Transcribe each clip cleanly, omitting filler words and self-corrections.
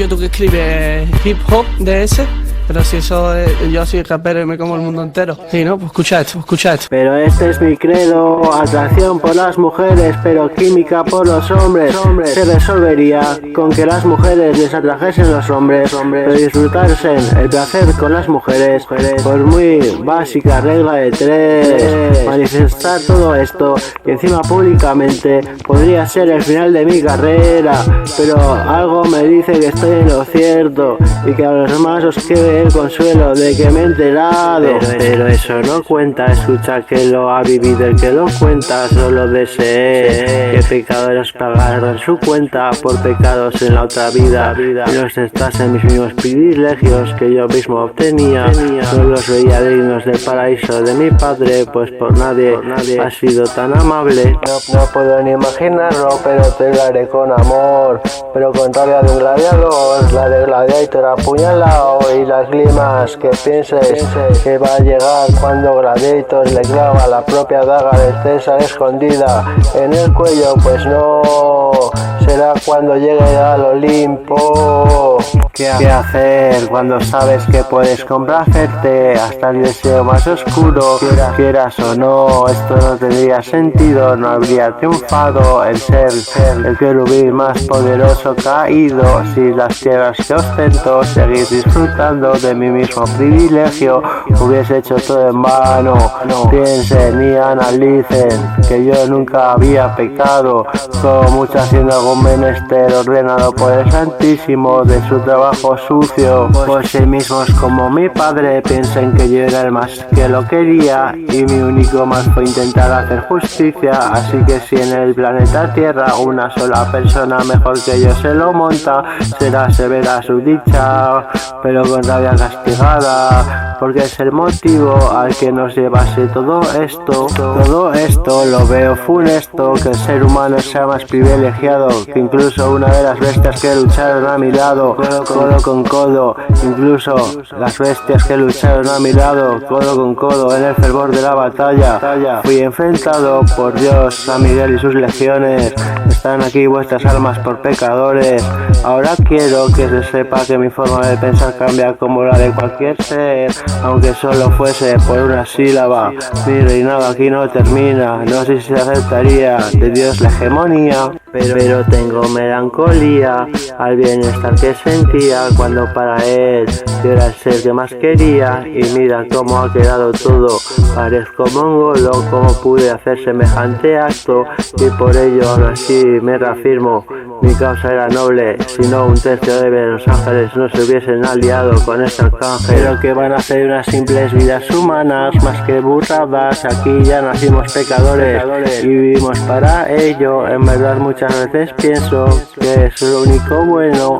yo tú que escribes hip hop de ese. Pero si eso es, yo soy rapero y me como el mundo entero. Sí, ¿no? Pues escucha esto, escucha esto. Pero este es mi credo, atracción por las mujeres, pero química por los hombres. Se resolvería con que las mujeres les atrajesen los hombres, pero disfrutarse el placer con las mujeres. Por muy básica regla de tres, manifestar todo esto, y encima públicamente, podría ser el final de mi carrera. Pero algo me dice que estoy en lo cierto, y que a los demás os quede el consuelo de que me he enterado. Pero eso no cuenta, escucha que lo ha vivido el que lo cuenta, solo desee que pecadores pagaran su cuenta por pecados en la otra vida, y los en mis mismos privilegios que yo mismo obtenía. No los veía dignos del paraíso de mi padre, pues por nadie ha sido tan amable. No puedo ni imaginarlo, pero te lo haré con amor, pero con rabia de un gladiador, la de Gladiator apuñalado, y las glimas que pienses que va a llegar cuando Gladiator le clava la propia daga de César escondida en el cuello. Pues no, será cuando llegue al Olimpo. ¿Qué hacer cuando sabes que puedes complacerte hasta el deseo más oscuro? Quieras o no, esto no tendría sentido, no habría triunfado el ser el querubín más poderoso caído. Si las tierras que ostento, seguir disfrutando de mi mismo privilegio, hubiese hecho todo en vano. Piensen y analicen que yo nunca había pecado, como mucho haciendo algún menester ordenado por el Santísimo de su trabajo sucio. Por sí mismos como mi padre piensen que yo era el más que lo quería, y mi único más fue intentar hacer justicia. Así que si en el planeta Tierra una sola persona mejor que yo se lo monta, será severa su dicha, pero con rabia castigada, porque es el motivo al que nos llevase todo esto. Todo esto lo veo funesto, que el ser humano sea más privilegiado que incluso una de las bestias que lucharon a mi lado, codo con codo. Incluso las bestias que lucharon a mi lado, codo con codo, en el fervor de la batalla. Fui enfrentado por Dios, San Miguel y sus legiones. Están aquí vuestras almas por pecadores. Ahora quiero que se sepa que mi forma de pensar cambia como la de cualquier ser, aunque solo fuese por una sílaba. Mi reinado aquí no termina, no sé si se aceptaría de Dios la hegemonía, pero tengo melancolía al bienestar que sentía cuando para él yo era el ser que más quería. Y mira cómo ha quedado todo, parezco mongolo, cómo pude hacer semejante acto, y por ello aún así me reafirmo, mi causa era noble, si no un tercio de los ángeles no se hubiesen aliado con este arcángel. Pero que van a ser unas simples vidas humanas, más que burradas, aquí ya nacimos pecadores y vivimos para ello. En verdad muchas veces pienso que es lo único bueno,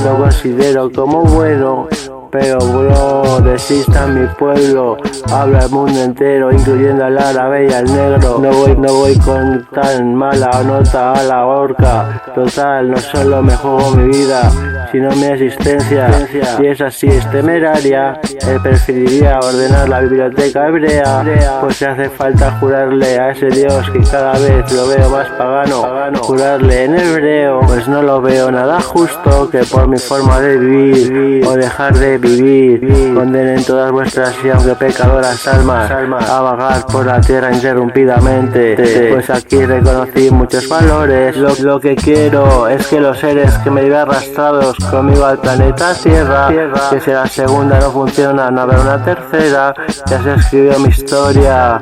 lo considero como bueno. Pero bro, resista a mi pueblo, habla el mundo entero, incluyendo al árabe y al negro. No voy con tan mala nota a la horca. Total, no solo me juego mi vida, sino mi existencia. Si es así es temeraria, preferiría ordenar la biblioteca hebrea, pues si hace falta jurarle a ese Dios que cada vez lo veo más pagano, jurarle en hebreo, pues no lo veo nada justo que por mi forma de vivir o dejar de vivir condenen todas vuestras y aunque pecadoras almas a vagar por la tierra interrumpidamente. Pues aquí reconocí muchos valores. Lo que quiero es que los seres que me lleven arrastrados conmigo al planeta Tierra, que si la segunda no funciona no habrá una tercera. Ya se escribió mi historia,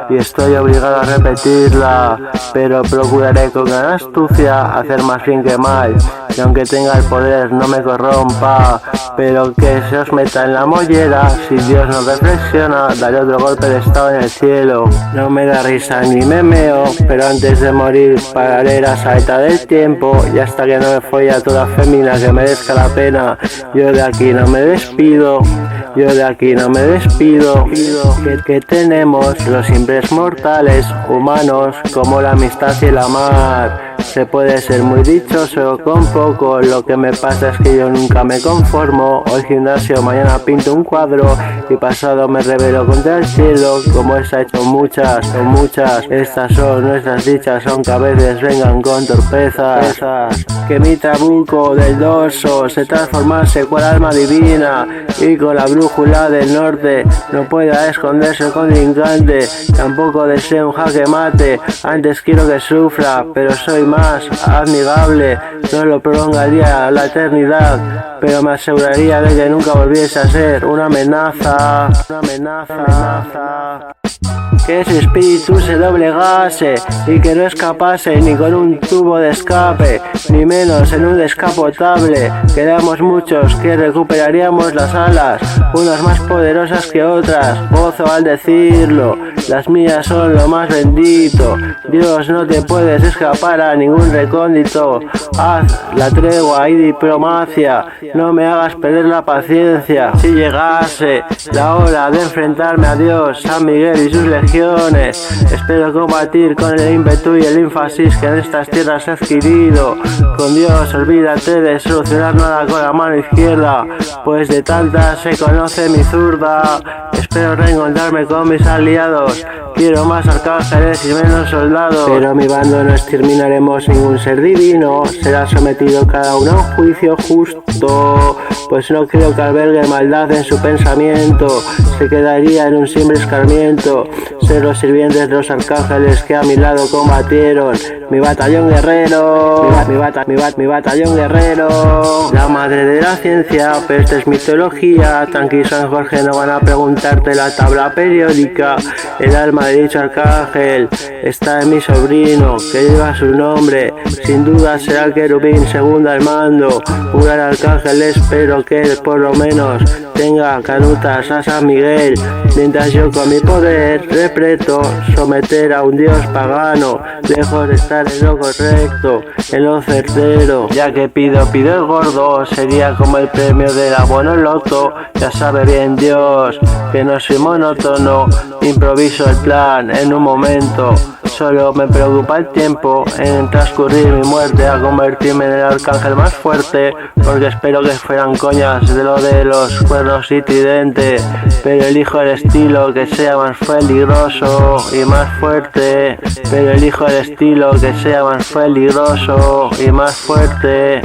y estoy obligado a repetirla, pero procuraré con gran astucia hacer más bien que mal, y aunque tenga el poder no me corrompa, pero que se os meta en la mollera. Si Dios no reflexiona, daré otro golpe de estado en el cielo. No me da risa ni me meo, pero antes de morir pararé la saeta del tiempo, y hasta que no me folle toda fémina que merezca la pena, yo de aquí no me despido. Que tenemos los simples mortales humanos, como la amistad y la mar. Se puede ser muy dichoso con poco, lo que me pasa es que yo nunca me conformo. Hoy gimnasio, mañana pinto un cuadro y pasado me rebelo contra el cielo. Como esa he hecho muchas, son muchas. Estas son nuestras dichas, aunque a veces vengan con torpezas. Que mi trabuco del dorso se transformase cual alma divina y con la brújula del norte no pueda esconderse el contrincante. Tampoco deseo un jaque mate, antes quiero que sufra, pero soy más amigable. No lo prolongaría la eternidad, pero me aseguraría de que nunca volviese a ser una amenaza. Que su espíritu se doblegase y que no escapase ni con un tubo de escape, ni menos en un descapotable. Quedamos muchos que recuperaríamos las alas, unas más poderosas que otras, gozo al decirlo, las mías son lo más bendito. Dios, no te puedes escapar a ningún recóndito, haz la tregua y diplomacia, no me hagas perder la paciencia. Si llegase la hora de enfrentarme a Dios, San Miguel y sus legiones, espero combatir con el ímpetu y el énfasis que en estas tierras he adquirido. Con Dios olvídate de solucionar nada con la mano izquierda, pues de tantas se conoce mi zurda. Espero reencontrarme con mis aliados, quiero más arcángeles y menos soldados. Pero mi bando no exterminaremos ningún ser divino, será sometido cada uno a un juicio justo, pues no creo que albergue maldad en su pensamiento, se quedaría en un simple escarmiento. Ser los sirvientes de los arcángeles que a mi lado combatieron, mi batallón guerrero, mi batallón guerrero. La madre de la ciencia, pero esta es mitología, tranqui San Jorge, no van a preguntarte la tabla periódica. El alma de dicho arcángel está en mi sobrino, que lleva su nombre, sin duda será el querubín segundo al mando. Un gran arcángel, espero que él por lo menos tenga canutas a San Miguel, mientras yo con mi poder repleto someter a un dios pagano, lejos de estar en lo correcto, en lo certero. Ya que pido el gordo, sería como el premio de la Bono Loto. Ya sabe bien Dios que no soy monótono, improviso el plan en un momento. Solo me preocupa el tiempo en transcurrir mi muerte a convertirme en el arcángel más fuerte, porque espero que fueran coñas de lo de los cuernos y tridente, pero elijo el estilo que sea más peligroso y más fuerte, pero elijo el estilo que sea más peligroso y más fuerte.